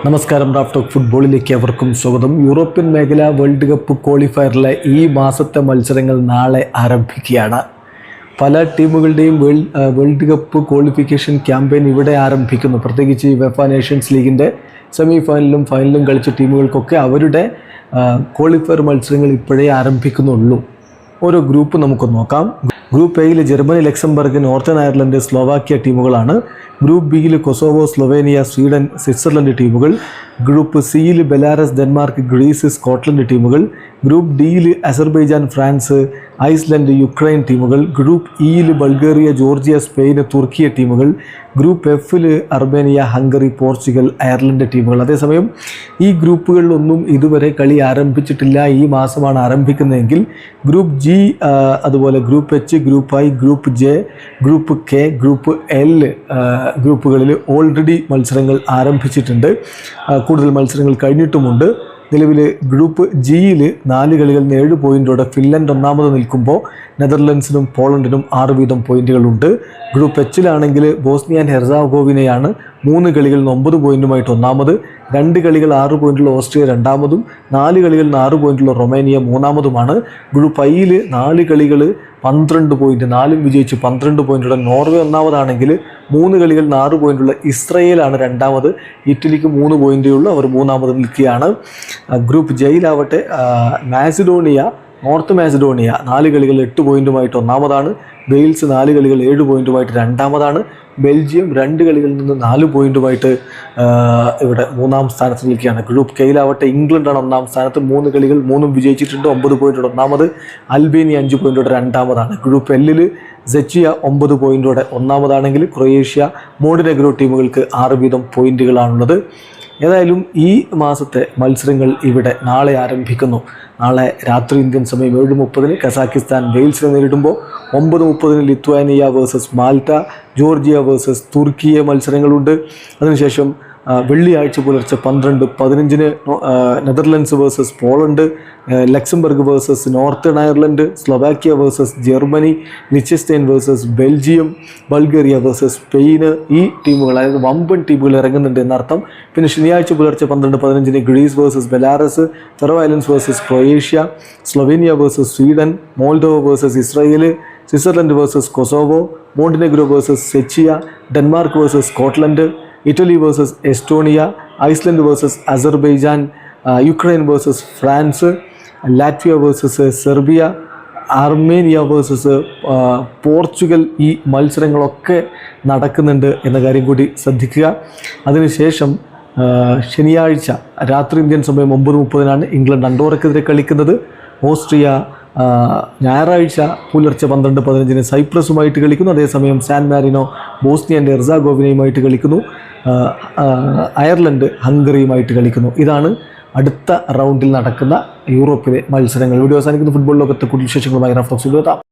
നമസ്കാരം. Raf talk ഫുട്ബോളിലേക്ക് അവർക്കും സ്വാഗതം. യൂറോപ്യൻ മേഖല വേൾഡ് കപ്പ് ക്വാളിഫയറിലെ ഈ മാസത്തെ മത്സരങ്ങൾ നാളെ ആരംഭിക്കുകയാണ്. പല ടീമുകളുടെയും വേൾഡ് കപ്പ് ക്വാളിഫിക്കേഷൻ ക്യാമ്പയിൻ ഇവിടെ ആരംഭിക്കുന്നു. പ്രത്യേകിച്ച് വെഫ നേഷൻസ് ലീഗിൻ്റെ സെമി ഫൈനലും ഫൈനലും കളിച്ച ടീമുകൾക്കൊക്കെ അവരുടെ ക്വാളിഫയർ മത്സരങ്ങൾ ഇപ്പോഴേ ആരംഭിക്കുന്നുള്ളൂ. ഓരോ ഗ്രൂപ്പ് നമുക്ക് നോക്കാം. ഗ്രൂപ്പ് എയിൽ Germany, Luxembourg, northern Ireland, Slovakia ടീമുകളാണ്. ഗ്രൂപ്പ് ബിയിൽ കൊസോവോ, സ്ലൊവേനിയ, സ്വീഡൻ, സ്വിറ്റ്സർലൻഡ് ടീമുകൾ. ഗ്രൂപ്പ് സിയിൽ ബെലാറസ്, ഡെൻമാർക്ക്, ഗ്രീസ്, സ്കോട്ട്ലൻഡ് ടീമുകൾ. ഗ്രൂപ്പ് ഡിയിൽ അസർബൈജാൻ, ഫ്രാൻസ്, ഐസ്ലൻഡ്, യുക്രൈൻ ടീമുകൾ. ഗ്രൂപ്പ് ഇയിൽ ബൾഗേറിയ, ജോർജിയ, സ്പെയിൻ, തുർക്കിയ ടീമുകൾ. ഗ്രൂപ്പ് എഫിൽ അർമേനിയ, ഹംഗറി, പോർച്ചുഗൽ, അയർലൻഡ് ടീമുകൾ. അതേസമയം ഈ ഗ്രൂപ്പുകളിലൊന്നും ഇതുവരെ കളി ആരംഭിച്ചിട്ടില്ല. ഈ മാസമാണ് ആരംഭിക്കുന്നതെങ്കിൽ ഗ്രൂപ്പ് ജി, അതുപോലെ group H, group I, group J, group K, group L ഗ്രൂപ്പുകളിൽ ഓൾറെഡി മത്സരങ്ങൾ ആരംഭിച്ചിട്ടുണ്ട്. കൂടുതൽ മത്സരങ്ങൾ കഴിഞ്ഞിട്ടുമുണ്ട്. നിലവിൽ ഗ്രൂപ്പ് ജിയിൽ 4 കളികളിൽ 7 പോയിൻറ്റോടെ ഫിൻലൻഡ് ഒന്നാമത് നിൽക്കുമ്പോൾ നെതർലൻഡ്സിനും പോളണ്ടിനും 6 വീതം പോയിൻറ്റുകളുണ്ട്. ഗ്രൂപ്പ് എച്ചിലാണെങ്കിൽ ബോസ്നിയ ആൻഡ് ഹെർസാഗോവിനയാണ് 3 കളികളിൽ 9 പോയിൻറ്റുമായിട്ട് ഒന്നാമത്. 2 കളികൾ 6 പോയിൻറ്റുള്ള ഓസ്ട്രിയ രണ്ടാമതും 4 കളികളിൽ 6 പോയിൻറ്റുള്ള റൊമേനിയ മൂന്നാമതുമാണ്. ഗ്രൂപ്പ് ഐയിൽ 4 കളികൾ 12 പോയിൻറ്റ്, 4 വിജയിച്ച് 12 പോയിൻറ്റുള്ള നോർവേ ഒന്നാമതാണെങ്കിൽ 3 കളികൾ 6 പോയിൻറ്റുള്ള ഇസ്രയേലാണ് രണ്ടാമത്. ഇറ്റലിക്ക് 3 പോയിൻറ്റുള്ള അവർ മൂന്നാമത് നിൽക്കുകയാണ്. ഗ്രൂപ്പ് ജെയിലാവട്ടെ മാസിഡോണിയ, നോർത്ത് മാസിഡോണിയ 4 കളികൾ 8 പോയിൻറ്റുമായിട്ട് ഒന്നാമതാണ്. വെയിൽസ് 4 കളികൾ 7 പോയിൻറ്റുമായിട്ട് രണ്ടാമതാണ്. ബെൽജിയം 2 കളികളിൽ നിന്ന് 4 പോയിൻറ്റുമായിട്ട് ഇവിടെ 3-ാം സ്ഥാനത്ത് നിൽക്കുകയാണ്. ഗ്രൂപ്പ് കെയിലാവട്ടെ ഇംഗ്ലണ്ടാണ് 1-ാം സ്ഥാനത്ത്. 3 കളികൾ 3 വിജയിച്ചിട്ടുണ്ട്, 9 പോയിൻറ്റോടെ ഒന്നാമത്. അൽബേനിയ 5 പോയിൻറ്റോടെ രണ്ടാമതാണ്. ഗ്രൂപ്പ് എല്ലിൽ സെച്ചിയ 9 പോയിൻറ്റോടെ ഒന്നാമതാണെങ്കിൽ ക്രൊയേഷ്യ, മോണ്ടിനെഗ്രോ ടീമുകൾക്ക് 6 വീതം പോയിൻറ്റുകളാണുള്ളത്. ഏതായാലും ഈ മാസത്തെ മത്സരങ്ങൾ ഇവിടെ നാളെ ആരംഭിക്കുന്നു. നാളെ രാത്രി ഇന്ത്യൻ സമയം 7:30 കസാക്കിസ്ഥാൻ വെയിൽസിനെ നേരിടുമ്പോൾ 9:30 Lithuania versus Malta, Georgia versus Turkiye മത്സരങ്ങളുണ്ട്. അതിനുശേഷം വെള്ളിയാഴ്ച പുലർച്ചെ 12:15 Netherlands versus Poland, Luxembourg versus Northern Ireland, Slovakia versus Germany, Liechtenstein versus Belgium, Bulgaria versus Spain. ഈ ടീമുകൾ, അതായത് വമ്പൻ ടീമുകൾ ഇറങ്ങുന്നുണ്ട് എന്നർത്ഥം. പിന്നെ ശനിയാഴ്ച പുലർച്ചെ 12:15 Greece versus Belarus, Faroe Islands versus Croatia, Slovenia versus Sweden, Moldova versus Israel, Switzerland versus Kosovo, Montenegro versus Czechia, Denmark versus Scotland, Italy versus Estonia, Iceland versus Azerbaijan, Ukraine versus France, Latvia versus Serbia, Armenia versus Portugal. ഈ മത്സരങ്ങളൊക്കെ നടക്കുന്നുണ്ട് എന്ന കാര്യം കൂടി ശ്രദ്ധിക്കുക. അതിനുശേഷം ശനിയാഴ്ച രാത്രി ഇന്ത്യൻ സമയം 9:30 ഇംഗ്ലണ്ട് അണ്ടോറയ്ക്കെതിരെ കളിക്കുന്നത്. ഓസ്ട്രിയ ഞായറാഴ്ച പുലർച്ചെ 12:15 സൈപ്രസുമായിട്ട് കളിക്കുന്നു. അതേസമയം സാൻ മാരിനോ ബോസ്നിയ ആൻഡ് ഹെർസാഗോവിനയുമായിട്ട് കളിക്കുന്നു. അയർലൻഡ് ഹംഗറിയുമായിട്ട് കളിക്കുന്നു. ഇതാണ് അടുത്ത റൗണ്ടിൽ നടക്കുന്ന യൂറോപ്പിലെ മത്സരങ്ങൾ. വീഡിയോ അവസാനിക്കുന്ന ഫുട്ബോൾ ലോകത്തെ കൂടുതൽ വിശേഷങ്ങളുമായി റാഫ് ടോക്സ്.